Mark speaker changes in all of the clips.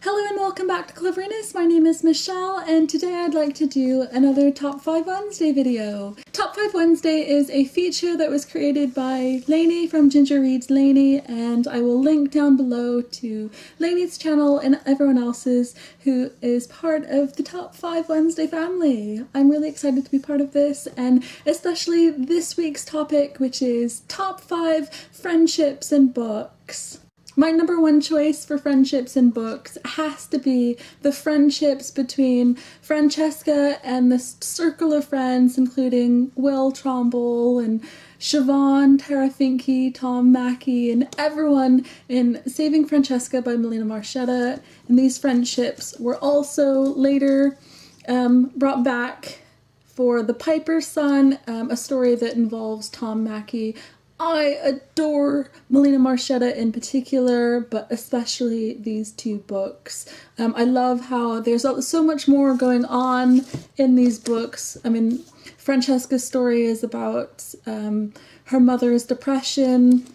Speaker 1: Hello and welcome back to Cleveriness. My name is Michelle and today I'd like to do another Top 5 Wednesday video. Top 5 Wednesday is a feature that was created by Lainey from Ginger Reads Lainey, and I will link down below to Lainey's channel and everyone else's who is part of the Top 5 Wednesday family. I'm really excited to be part of this, and especially this week's topic, which is Top 5 Friendships and Books. My number one choice for friendships in books has to be the friendships between Francesca and the circle of friends, including Will Tromble and Siobhan, Tara Finke, Tom Mackey, and everyone in Saving Francesca by Melina Marchetta. And these friendships were also later brought back for The Piper's Son, a story that involves Tom Mackey. I adore Melina Marchetta in particular, but especially these two books. I love how there's so much more going on in these books. I mean, Francesca's story is about her mother's depression.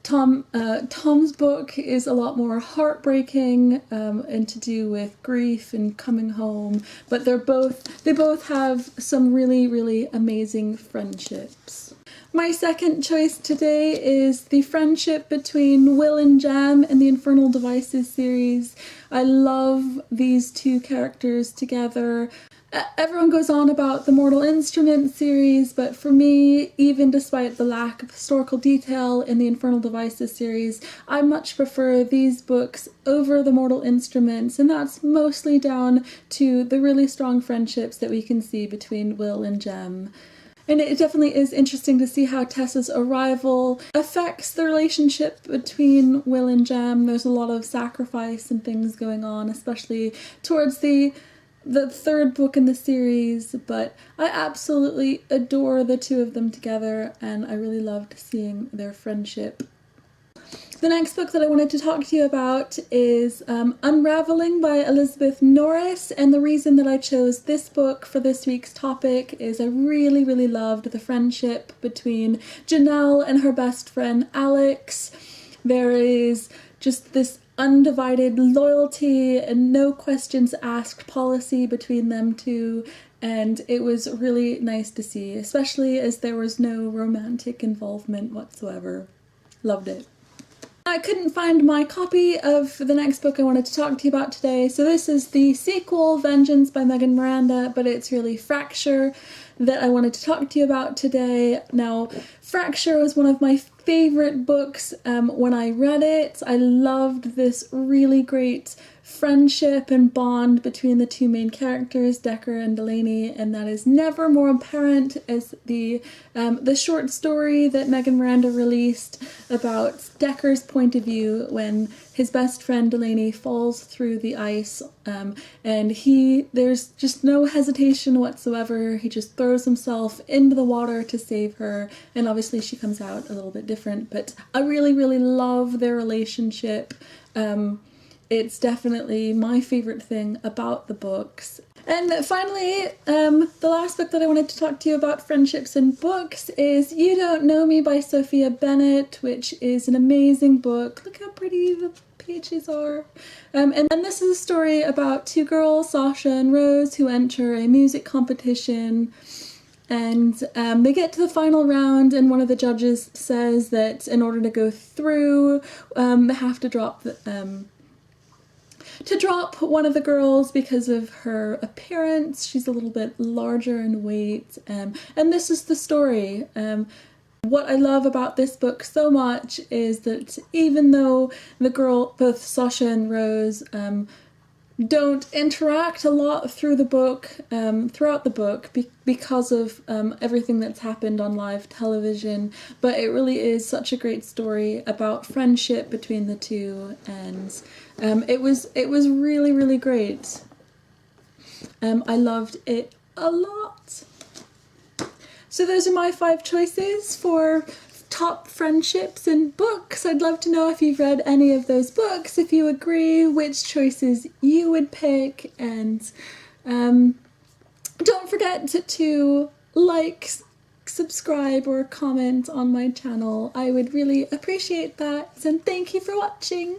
Speaker 1: Tom's book is a lot more heartbreaking and to do with grief and coming home, but they both have some really, really amazing friendships. My second choice today is the friendship between Will and Jem in the Infernal Devices series. I love these two characters together. Everyone goes on about the Mortal Instruments series, but for me, even despite the lack of historical detail in the Infernal Devices series, I much prefer these books over the Mortal Instruments, and that's mostly down to the really strong friendships that we can see between Will and Jem. And it definitely is interesting to see how Tessa's arrival affects the relationship between Will and Jem. There's a lot of sacrifice and things going on, especially towards the third book in the series, but I absolutely adore the two of them together, and I really loved seeing their friendship. The next book that I wanted to talk to you about is Unraveling by Elizabeth Norris, and the reason that I chose this book for this week's topic is I really, really loved the friendship between Janelle and her best friend Alex. There is just this undivided loyalty and no questions asked policy between them two, and it was really nice to see, especially as there was no romantic involvement whatsoever. Loved it. I couldn't find my copy of the next book I wanted to talk to you about today, so this is the sequel, Vengeance by Megan Miranda, but it's really Fracture that I wanted to talk to you about today. Now, Fracture was one of my favorite books when I read it. I loved this really great friendship and bond between the two main characters, Decker and Delaney, and that is never more apparent as the short story that Megan Miranda released about Decker's point of view when his best friend Delaney falls through the ice, and there's just no hesitation whatsoever. He just throws himself into the water to save her, and obviously she comes out a little bit different, but I really, really love their relationship. It's definitely my favorite thing about the books. And finally, the last book that I wanted to talk to you about friendships and books is You Don't Know Me by Sophia Bennett, which is an amazing book. Look how pretty the pages are. And this is a story about two girls, Sasha and Rose, who enter a music competition. And they get to the final round, and one of the judges says that in order to go through, they have to drop one of the girls because of her appearance. She's a little bit larger in weight, and this is the story. What I love about this book so much is that even though both Sasha and Rose, don't interact a lot throughout the book because of everything that's happened on live television, but it really is such a great story about friendship between the two, and it was really, really great. I loved it a lot. So those are my 5 choices for top friendships and books. I'd love to know if you've read any of those books, if you agree, which choices you would pick, and don't forget to like, subscribe, or comment on my channel. I would really appreciate that, and thank you for watching.